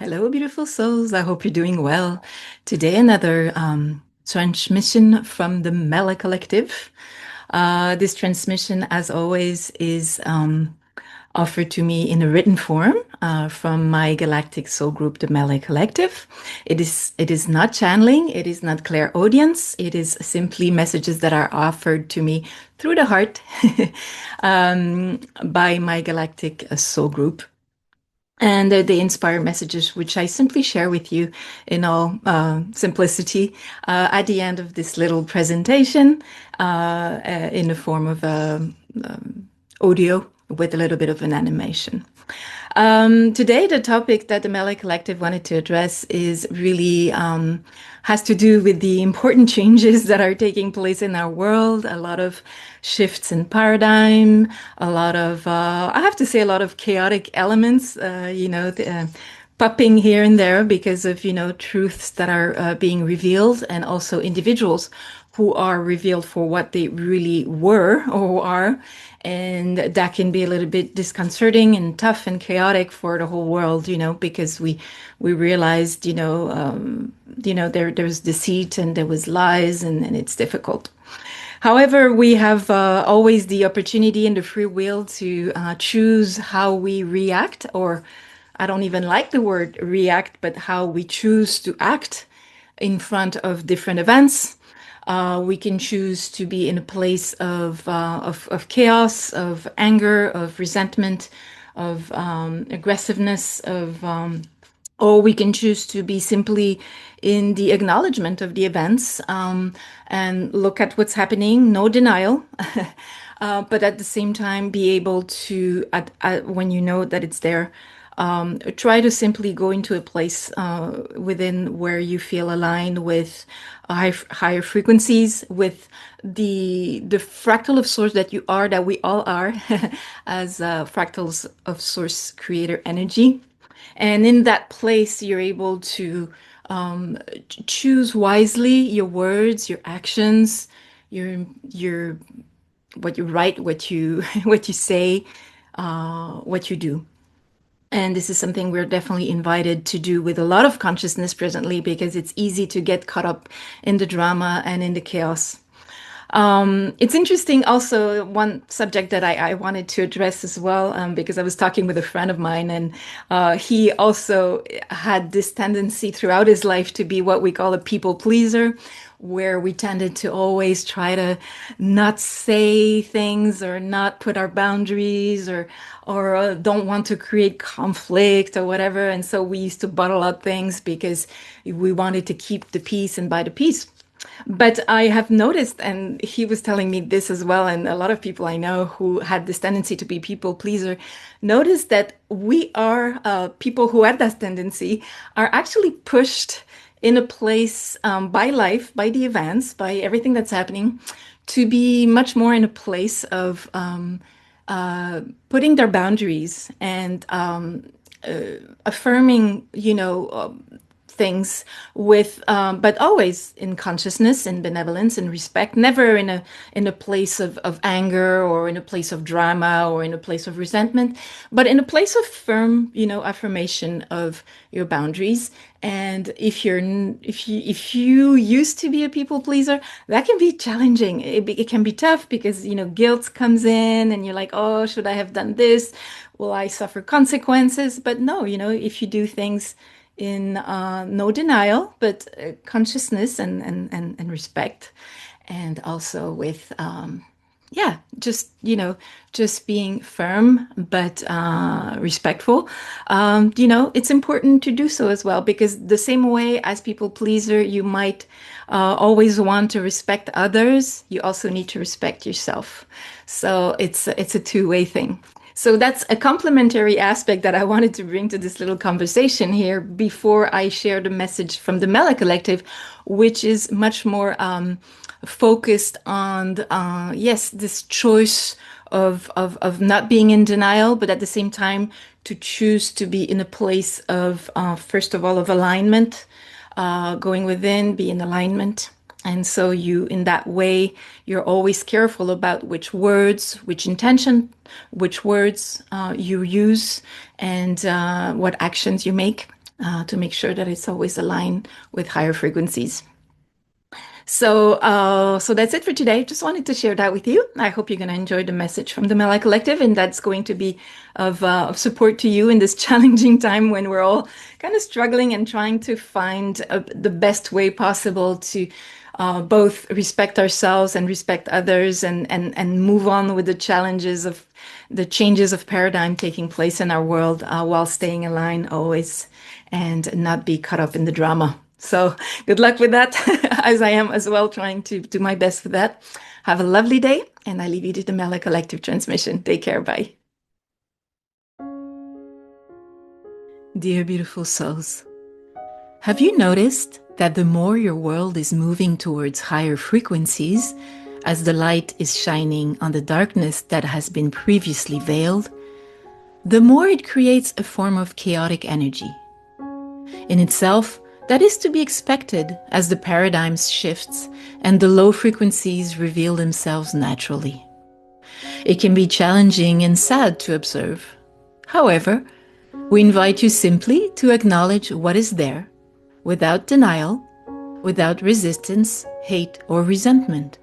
Hello, beautiful souls. I hope you're doing well. Today, another transmission from the Mella Collective. This transmission, as always, is offered to me in a written form from my galactic soul group, the Mella Collective. It is not channeling. It is not clairaudience. It is simply messages that are offered to me through the heart by my galactic soul group. And they inspire messages, which I simply share with you in all simplicity at the end of this little presentation in the form of audio with a little bit of an animation. Today, the topic that the Mella Collective wanted to address is really has to do with the important changes that are taking place in our world. A lot of shifts in paradigm, a lot of, I have to say, a lot of chaotic elements, popping here and there because of, truths that are being revealed, and also individuals who are revealed for what they really were or are. And that can be a little bit disconcerting and tough and chaotic for the whole world, because we realized, there's deceit and there was lies, and it's difficult. However, we have always the opportunity and the free will to choose how we react, or I don't even like the word react, but how we choose to act in front of different events. We can choose to be in a place of chaos, of anger, of resentment, of aggressiveness, or we can choose to be simply in the acknowledgement of the events and look at what's happening, no denial, but at the same time be able to, when you know that it's there, try to simply go into a place within where you feel aligned with higher frequencies, with the fractal of source that you are, that we all are, as fractals of source creator energy. And in that place, you're able to choose wisely your words, your actions, your what you write, what you what you say, what you do. And this is something we're definitely invited to do with a lot of consciousness presently, because it's easy to get caught up in the drama and in the chaos. It's interesting also, one subject that I wanted to address as well, because I was talking with a friend of mine, and he also had this tendency throughout his life to be what we call a people pleaser, where we tended to always try to not say things or not put our boundaries, or don't want to create conflict or whatever. And so we used to bottle up things because we wanted to keep the peace and buy the peace. But I have noticed, and he was telling me this as well, and a lot of people I know who had this tendency to be people pleaser, notice that we are people who had that tendency are actually pushed in a place by life, by the events, by everything that's happening, to be much more in a place of putting their boundaries and affirming, things with, but always in consciousness and benevolence and respect, never in a place of anger, or in a place of drama, or in a place of resentment, but in a place of firm, affirmation of your boundaries. And if you used to be a people pleaser, that can be challenging. It can be tough because guilt comes in, and you're like, oh, should I have done this? Will I suffer consequences? But no, if you do things in no denial, but consciousness and respect, and also with yeah, just being firm but respectful. It's important to do so as well, because the same way as people pleaser, you might always want to respect others. You also need to respect yourself. So it's a two-way thing. So that's a complementary aspect that I wanted to bring to this little conversation here before I share the message from the Mella Collective, which is much more focused on, yes, this choice of not being in denial, but at the same time to choose to be in a place of, first of all, of alignment, going within, be in alignment. And so in that way, you're always careful about which words, which intention, which words you use, and what actions you make. to make sure that it's always aligned with higher frequencies. So that's it for today. Just wanted to share that with you. I hope you're going to enjoy the message from the Mella Collective, and that's going to be of support to you in this challenging time when we're all kind of struggling and trying to find the best way possible to both respect ourselves and respect others, and move on with the challenges of the changes of paradigm taking place in our world, while staying aligned always and not be caught up in the drama. So good luck with that, as I am as well, trying to do my best for that. Have a lovely day, and I leave you to the Mella Collective transmission. Take care. Bye. Dear beautiful souls, have you noticed that the more your world is moving towards higher frequencies, as the light is shining on the darkness that has been previously veiled, the more it creates a form of chaotic energy? In itself, that is to be expected as the paradigms shifts and the low frequencies reveal themselves naturally. It can be challenging and sad to observe. However, we invite you simply to acknowledge what is there, without denial, without resistance, hate, or resentment.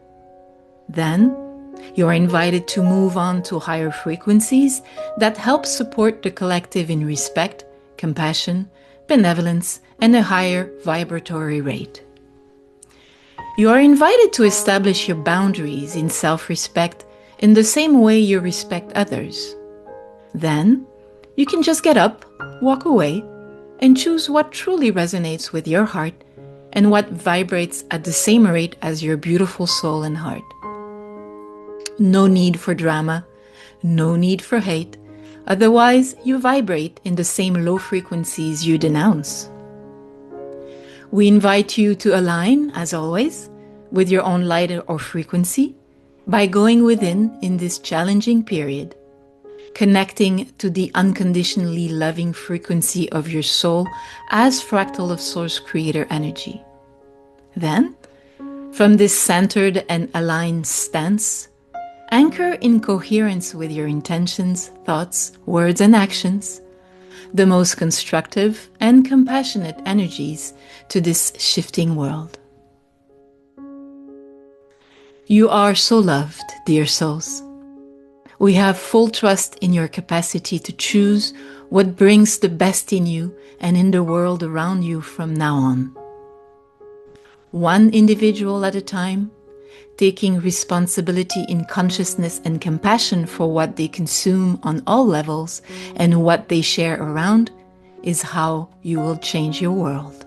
Then, you are invited to move on to higher frequencies that help support the collective in respect, compassion, benevolence, and a higher vibratory rate. You are invited to establish your boundaries in self-respect in the same way you respect others. Then, you can just get up, walk away, and choose what truly resonates with your heart and what vibrates at the same rate as your beautiful soul and heart. No need for drama, no need for hate, otherwise you vibrate in the same low frequencies you denounce. We invite you to align, as always, with your own light or frequency by going within in this challenging period, connecting to the unconditionally loving frequency of your soul as fractal of Source Creator energy. Then, from this centered and aligned stance, anchor in coherence with your intentions, thoughts, words, and actions, the most constructive and compassionate energies to this shifting world. You are so loved, dear souls. We have full trust in your capacity to choose what brings the best in you and in the world around you from now on. One individual at a time, taking responsibility in consciousness and compassion for what they consume on all levels and what they share around, is how you will change your world.